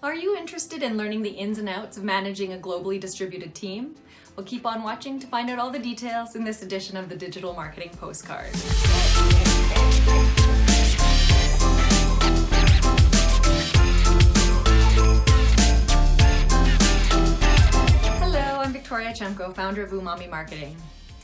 Are you interested in learning the ins and outs of managing a globally distributed team? Well, keep on watching to find out all the details in this edition of the Digital Marketing Postcard. Hello, I'm Victoria Chemko, founder of Umami Marketing.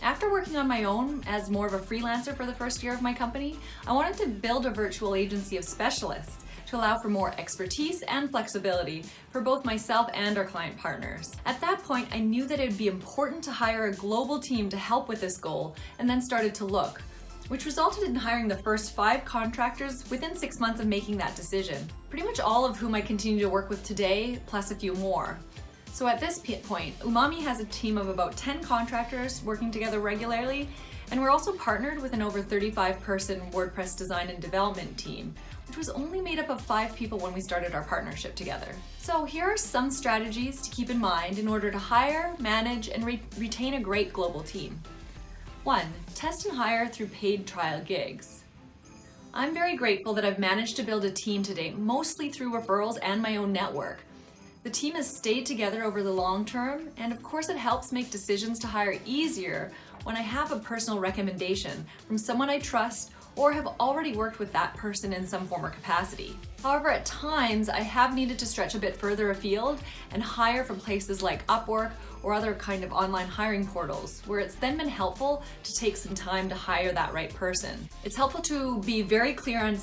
After working on my own as more of a freelancer for the first year of my company, I wanted to build a virtual agency of specialists to allow for more expertise and flexibility for both myself and our client partners. At that point, I knew that it would be important to hire a global team to help with this goal, and then started to look, which resulted in hiring the first 5 contractors within 6 months of making that decision. Pretty much all of whom I continue to work with today, plus a few more. So at this point, Umami has a team of about 10 contractors working together regularly, and we're also partnered with an over 35-person WordPress design and development team, which was only made up of 5 people when we started our partnership together. So here are some strategies to keep in mind in order to hire, manage, and retain a great global team. 1. Test and hire through paid trial gigs. I'm very grateful that I've managed to build a team today, mostly through referrals and my own network. The team has stayed together over the long term, and of course it helps make decisions to hire easier when I have a personal recommendation from someone I trust or have already worked with that person in some form or capacity. However, at times I have needed to stretch a bit further afield and hire from places like Upwork or other kind of online hiring portals, where it's then been helpful to take some time to hire that right person. It's helpful to be very clear and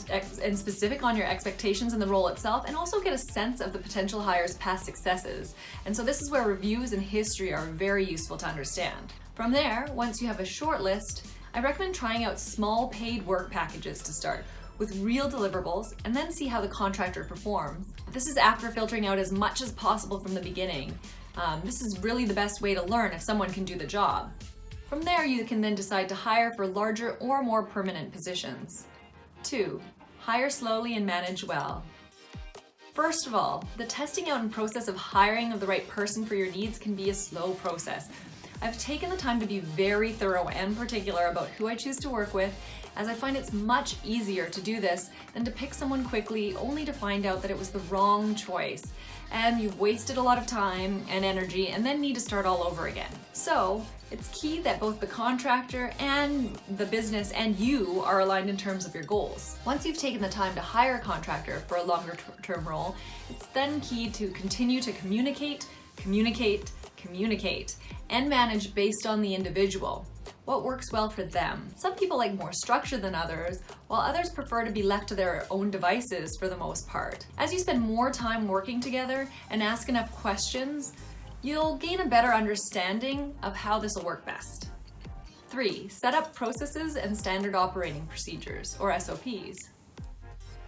specific on your expectations in the role itself, and also get a sense of the potential hire's past successes. And so this is where reviews and history are very useful to understand. From there, once you have a short list, I recommend trying out small paid work packages to start, with real deliverables, and then see how the contractor performs. This is after filtering out as much as possible from the beginning. This is really the best way to learn if someone can do the job. From there, you can then decide to hire for larger or more permanent positions. 2. Hire slowly and manage well. First of all, the testing out and process of hiring of the right person for your needs can be a slow process. I've taken the time to be very thorough and particular about who I choose to work with, as I find it's much easier to do this than to pick someone quickly only to find out that it was the wrong choice, and you've wasted a lot of time and energy and then need to start all over again. So it's key that both the contractor and the business and you are aligned in terms of your goals. Once you've taken the time to hire a contractor for a longer term role, it's then key to continue to communicate, and manage based on the individual. What works well for them? Some people like more structure than others, while others prefer to be left to their own devices for the most part. As you spend more time working together and ask enough questions, you'll gain a better understanding of how this will work best. 3. Set up processes and standard operating procedures, or SOPs.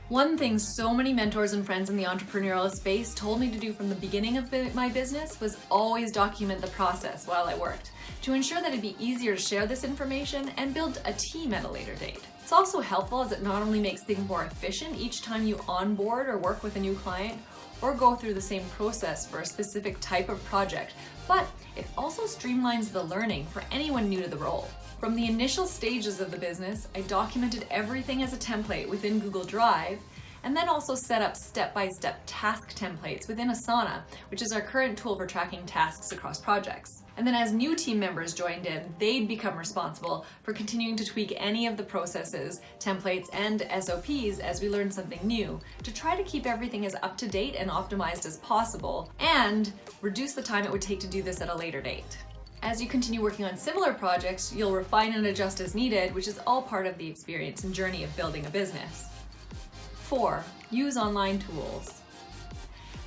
One thing so many mentors and friends in the entrepreneurial space told me to do from the beginning of my business was always document the process while I worked, to ensure that it'd be easier to share this information and build a team at a later date. It's also helpful as it not only makes things more efficient each time you onboard or work with a new client or go through the same process for a specific type of project, but it also streamlines the learning for anyone new to the role. From the initial stages of the business, I documented everything as a template within Google Drive, and then also set up step-by-step task templates within Asana, which is our current tool for tracking tasks across projects. And then as new team members joined in, they'd become responsible for continuing to tweak any of the processes, templates, and SOPs as we learned something new, to try to keep everything as up-to-date and optimized as possible, and reduce the time it would take to do this at a later date. As you continue working on similar projects, you'll refine and adjust as needed, which is all part of the experience and journey of building a business. 4. Use online tools.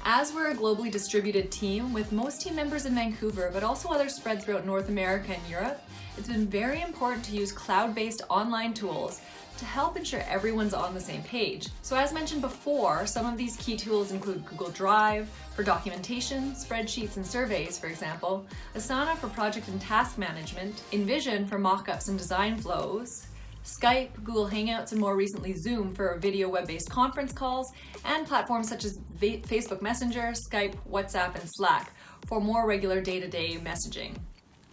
As we're a globally distributed team with most team members in Vancouver, but also others spread throughout North America and Europe, it's been very important to use cloud-based online tools to help ensure everyone's on the same page. So as mentioned before, some of these key tools include Google Drive for documentation, spreadsheets and surveys, for example, Asana for project and task management, InVision for mockups and design flows, Skype, Google Hangouts, and more recently Zoom for video web-based conference calls, and platforms such as Facebook Messenger, Skype, WhatsApp, and Slack for more regular day-to-day messaging.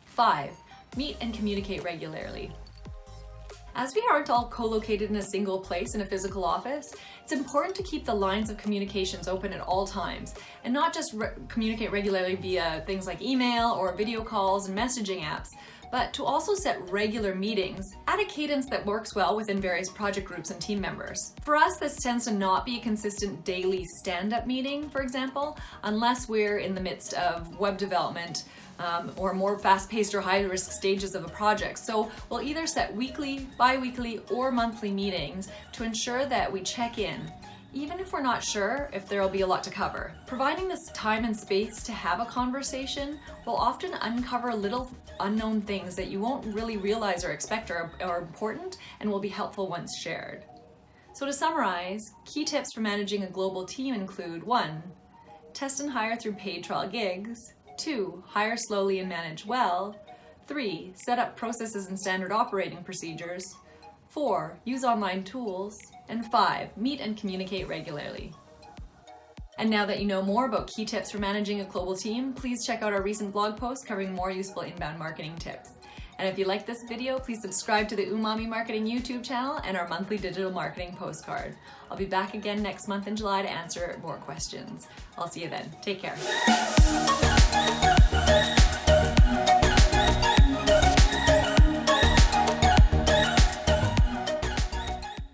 5. Meet and communicate regularly. As we aren't all co-located in a single place in a physical office, It's important to keep the lines of communications open at all times and not just communicate regularly via things like email or video calls and messaging apps, but to also set regular meetings at a cadence that works well within various project groups and team members. For us, this tends to not be a consistent daily stand-up meeting, for example, unless we're in the midst of web development or more fast-paced or high-risk stages of a project. So we'll either set weekly, bi-weekly, or monthly meetings to ensure that we check in, even if we're not sure if there will be a lot to cover. Providing this time and space to have a conversation will often uncover little unknown things that you won't really realize or expect are important and will be helpful once shared. So to summarize, key tips for managing a global team include 1. Test and hire through paid trial gigs. 2. Hire slowly and manage well. 3. Set up processes and standard operating procedures. 4. Use online tools. And 5. Meet and communicate regularly. And now that you know more about key tips for managing a global team, please check out our recent blog post covering more useful inbound marketing tips. And if you like this video, please subscribe to the Umami Marketing YouTube channel and our monthly digital marketing postcard. I'll be back again next month in July to answer more questions. I'll see you then. Take care.